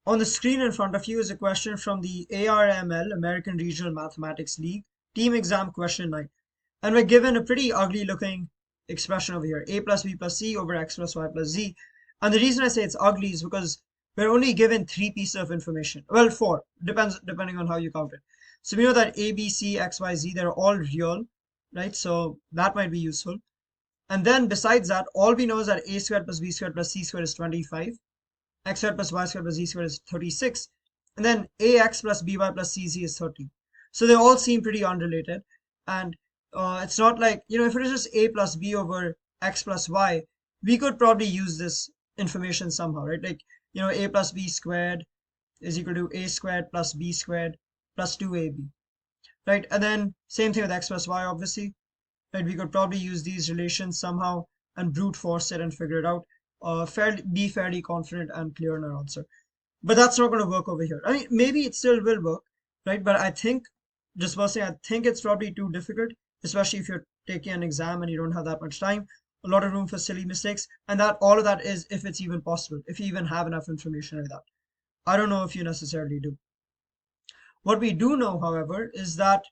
On the screen in front of you is a question from the ARML, American Regional Mathematics League, team exam question 9. And we're given a pretty ugly looking expression over here, a+b+c over x+y+z. And the reason I say it's ugly is because we're only given 3 pieces of information. Well, 4, depending on how you count it. So we know that a, b, c, x, y, z, they're all real, right? So that might be useful. And then besides that, all we know is that a²+b²+c² is 25. x²+y²+z² is 36, and then ax+by+cz is 30. So they all seem pretty unrelated, and it's not like, if it is just a plus b over x plus y, we could probably use this information somehow, right? Like, a plus b squared is equal to a squared plus b squared plus 2ab, right? And then same thing with x plus y, obviously, right? We could probably use these relations somehow and brute force it and figure it out. Be fairly confident and clear in our answer. But that's not going to work over here. I mean, maybe it still will work, right? But I think, just personally, I think it's probably too difficult, especially if you're taking an exam and you don't have that much time. A lot of room for silly mistakes, and that all of that is if it's even possible, if you even have enough information like that. I don't know if you necessarily do. What we do know, however, is that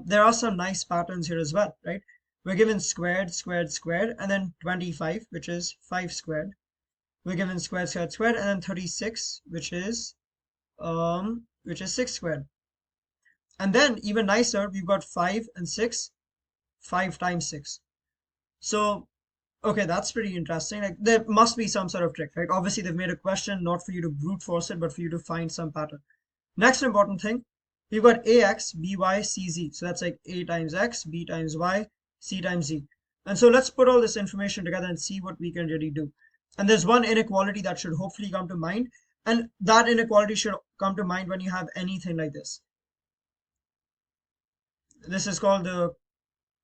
there are some nice patterns here as well, right? We're given squared, squared, squared, and then 25, which is 5 squared. We're given squared, squared, squared, and then 36, which is 6 squared. And then even nicer, we've got 5 and 6, 5 times 6. So, okay, that's pretty interesting. Like, there must be some sort of trick, right? Obviously, they've made a question not for you to brute force it, but for you to find some pattern. Next important thing, we've got ax, by, cz. So that's like a times x, b times y, c times z. And so let's put all this information together and see what we can really do. And there's one inequality that should hopefully come to mind. And that inequality should come to mind when you have anything like this. This is called the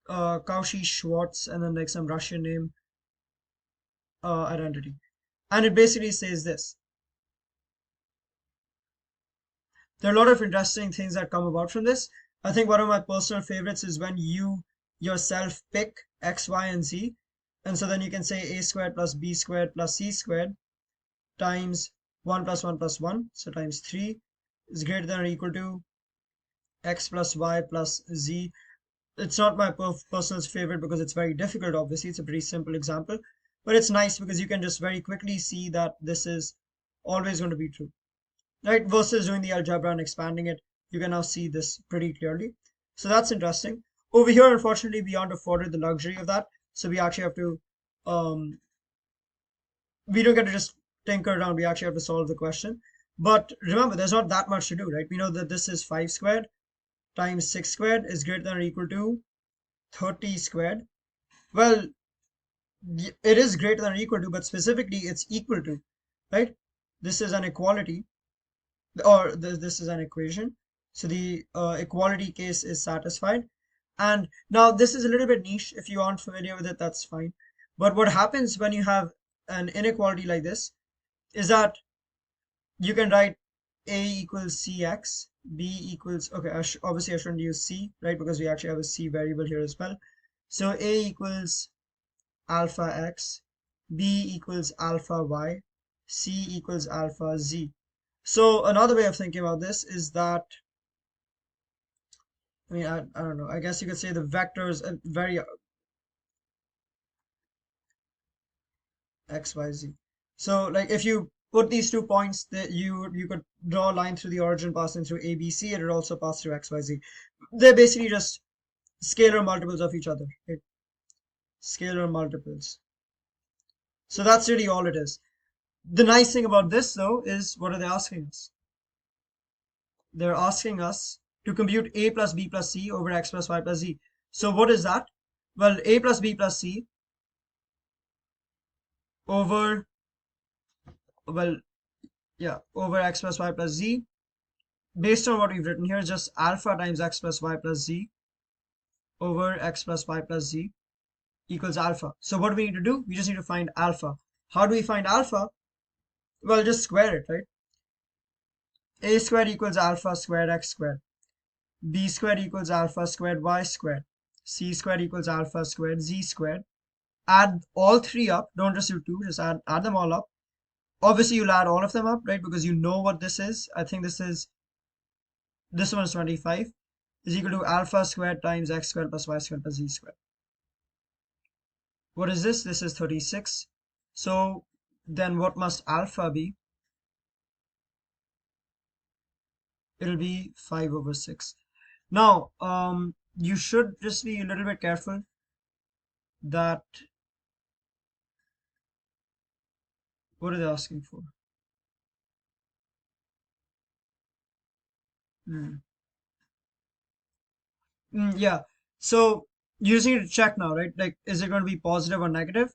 Cauchy-Schwarz, and then like some Russian name identity. And it basically says this. There are a lot of interesting things that come about from this. I think one of my personal favorites is when you yourself pick x, y, and z. And so then you can say a squared plus b squared plus c squared times 1 plus 1 plus 1, so times 3, is greater than or equal to x plus y plus z. It's not my personal favorite because it's very difficult, obviously. It's a pretty simple example. But it's nice because you can just very quickly see that this is always going to be true. Right, versus doing the algebra and expanding it, you can now see this pretty clearly. So that's interesting. Over here, unfortunately, we aren't afforded the luxury of that. So we actually have to, we don't get to just tinker around. We actually have to solve the question. But remember, there's not that much to do, right? We know that this is 5 squared times 6 squared is greater than or equal to 30 squared. Well, it is greater than or equal to, but specifically it's equal to, right? This is an equality. Or this is an equation, so the equality case is satisfied. And now this is a little bit niche. If you aren't familiar with it, that's fine. But what happens when you have an inequality like this is that you can write a equals cx, b equals, okay, obviously I shouldn't use c, right, because we actually have a c variable here as well. So a equals alpha x, b equals alpha y, c equals alpha z. So another way of thinking about this is that, I mean, I don't know, I guess you could say the vectors are very x, y, z. So like if you put these 2 points, that you could draw a line through the origin passing through a, b, c, and it also pass through x, y, z. They're basically just scalar multiples of each other, right? Scalar multiples. So that's really all it is. The nice thing about this though is, what are they asking us? They're asking us to compute a plus b plus c over x plus y plus z. So what is that? Well, a plus b plus c over, well, yeah, over x plus y plus z, based on what we've written here, is just alpha times x plus y plus z over x plus y plus z equals alpha. So what do we need to do? We just need to find alpha. How do we find alpha? Well, just square it, right? A squared equals alpha squared x squared. B squared equals alpha squared y squared. C squared equals alpha squared z squared. Add all 3 up. Don't just do 2. Just add them all up. Obviously you'll add all of them up, right? Because you know what this is. I think this one is 25 is equal to alpha squared times x squared plus y squared plus z squared. What is this? This is 36. So then what must alpha be? It'll be 5/6. Now, you should just be a little bit careful that, what are they asking for? Yeah. So you just need to check now, right? Like, is it going to be positive or negative?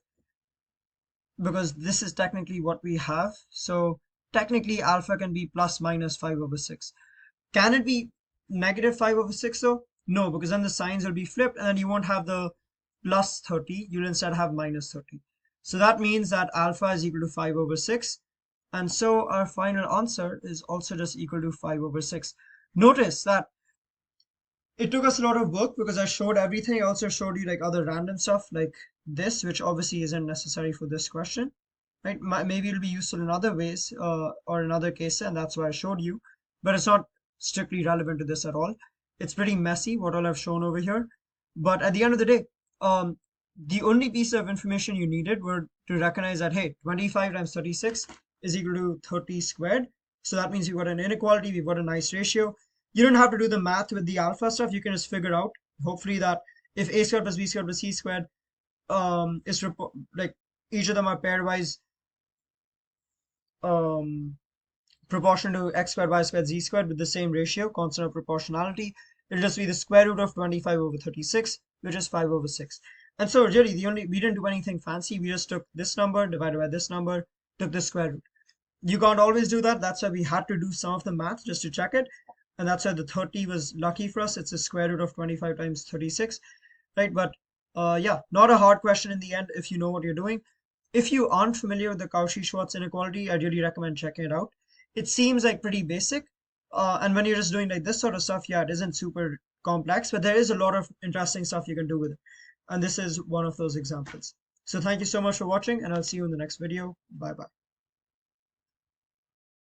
Because this is technically what we have. So technically alpha can be plus minus 5/6. Can it be negative 5/6 though? No, because then the signs will be flipped and then you won't have the plus 30. You'll instead have minus 30. So that means that alpha is equal to 5/6. And so our final answer is also just equal to 5/6. Notice that it took us a lot of work because I showed everything. I also showed you like other random stuff like this, which obviously isn't necessary for this question, right? Maybe it'll be useful in other ways or in other cases, and that's why I showed you. But it's not strictly relevant to this at all. It's pretty messy what all I've shown over here. But at the end of the day, the only piece of information you needed were to recognize that, hey, 25 times 36 is equal to 30 squared. So that means we've got an inequality, we've got a nice ratio. You don't have to do the math with the alpha stuff. You can just figure out, hopefully, that if a squared plus b squared plus c squared is like each of them are pairwise proportional to x squared, y squared, z squared with the same ratio, constant of proportionality. It'll just be the square root of 25/36, which is 5/6. And so really we didn't do anything fancy. We just took this number divided by this number, took the square root. You can't always do that. That's why we had to do some of the math just to check it. And that's why the 30 was lucky for us. It's the square root of 25 times 36, right? But yeah, not a hard question in the end if you know what you're doing. If you aren't familiar with the Cauchy-Schwarz inequality, I really recommend checking it out. It seems like pretty basic. And when you're just doing like this sort of stuff, yeah, it isn't super complex, but there is a lot of interesting stuff you can do with it. And this is one of those examples. So thank you so much for watching, and I'll see you in the next video. Bye bye.